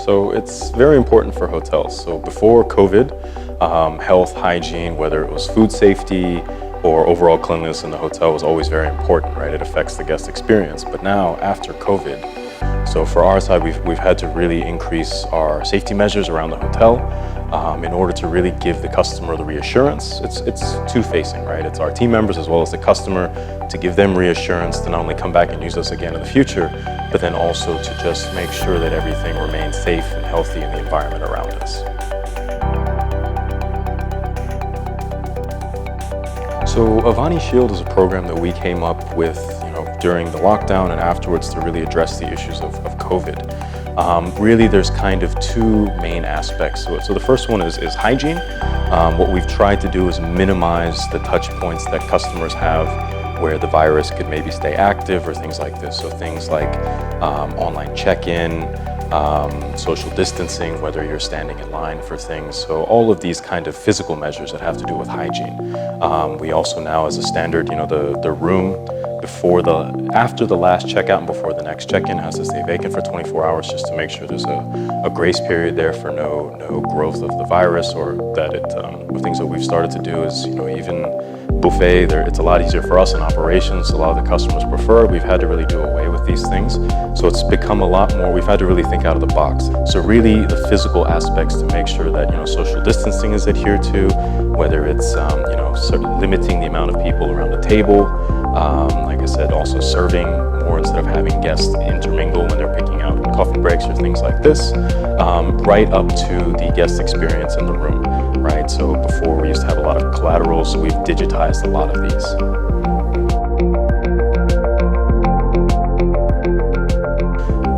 So it's very important for hotels. So before COVID, health, hygiene, whether it was food safety or overall cleanliness in the hotel was always very important, right? It affects the guest experience. But now after COVID, so for our side, we've had to really increase our safety measures around the hotel in order to really give the customer the reassurance. It's two-facing, right? It's our team members as well as the customer to give them reassurance to not only come back and use us again in the future, but then also to just make sure that everything remains safe and healthy in the environment around us. So Avani Shield is a program that we came up with, during the lockdown and afterwards to really address the issues of COVID. Really, there's kind of two main aspects to it. So the first one is hygiene. What we've tried to do is minimize the touch points that customers have where the virus could maybe stay active or things like this. So things like online check-in, social distancing, whether you're standing in line for things. So all of these kind of physical measures that have to do with hygiene. We also now, as a standard, the room after the last checkout and before the next check-in has to stay vacant for 24 hours just to make sure there's a grace period there for no growth of the virus, or that the things that we've started to do is, even buffet, it's a lot easier for us in operations. A lot of the customers prefer it. We've had to really do away with these things. So it's become a lot more, we've had to really think out of the box. So really the physical aspects to make sure that, social distancing is adhered to, whether it's, limiting the amount of people around the table. Like I said, also serving more instead of having guests intermingle when they're picking out coffee breaks or things like this, right up to the guest experience in the room, right? So before we used to have a lot of collaterals, so we've digitized a lot of these.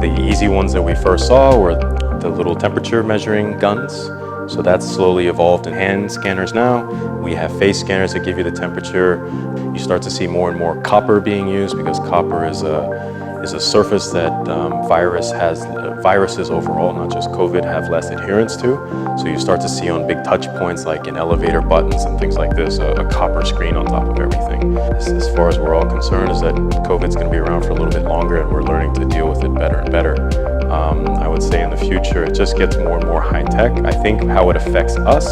The easy ones that we first saw were the little temperature measuring guns. So that's slowly evolved in hand scanners now. We have face scanners that give you the temperature. You start to see more and more copper being used because copper is a surface that viruses overall, not just COVID, have less adherence to. So you start to see on big touch points like in elevator buttons and things like this, a copper screen on top of everything. As far as we're all concerned is that COVID's going to be around for a little bit longer and we're learning to deal with it better and better. I would say in the future, it just gets more and more high tech. I think how it affects us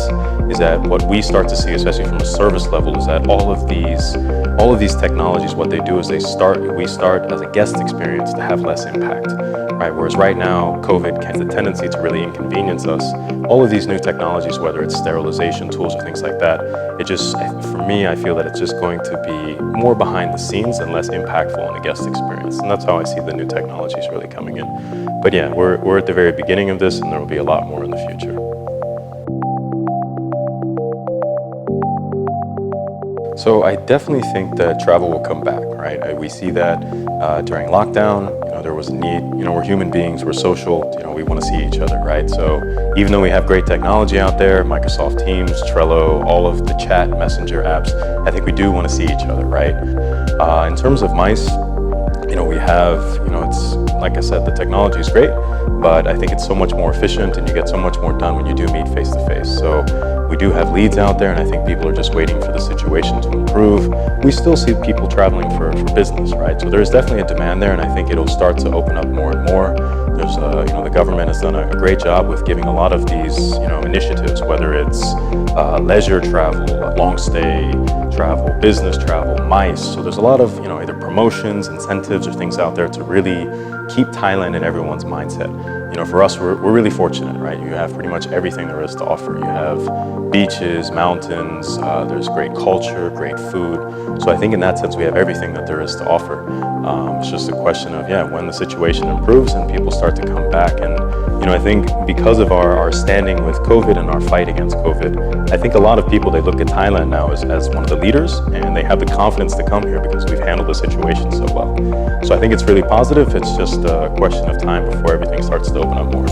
is that what we start to see, especially from a service level, is that all of these technologies, what they do is we start as a guest experience to have less impact, right? Whereas right now, COVID has a tendency to really inconvenience us. All of these new technologies, whether it's sterilization tools or things like that, for me, I feel that it's just going to be more behind the scenes and less impactful on the guest experience. And that's how I see the new technologies really coming in. But yeah, we're at the very beginning of this and there will be a lot more in the future. So I definitely think that travel will come back, right? We see that during lockdown, there was a need, we're human beings, we're social, we want to see each other, right? So even though we have great technology out there, Microsoft Teams, Trello, all of the chat messenger apps, I think we do want to see each other, right? In terms of MICE, we have, it's, like I said, the technology is great, but I think it's so much more efficient and you get so much more done when you do meet face to face. So we do have leads out there and I think people are just waiting for the situation to improve. We still see people traveling for business, right? So there's definitely a demand there and I think it'll start to open up more and more. There's the government has done a great job with giving a lot of these, initiatives, whether it's leisure travel, long stay travel, business travel, MICE. So there's a lot of, either promotions, incentives, or things out there to really keep Thailand in everyone's mindset. For us, we're really fortunate, right? You have pretty much everything there is to offer. You have beaches, mountains, there's great culture, great food. So I think in that sense, we have everything that there is to offer. It's just a question of, when the situation improves and people start to come back. And, I think because of our standing with COVID and our fight against COVID, I think a lot of people, they look at Thailand now as one of the leaders and they have the confidence to come here because we've handled the situation so well. So I think it's really positive. It's just a question of time before everything starts to open up more.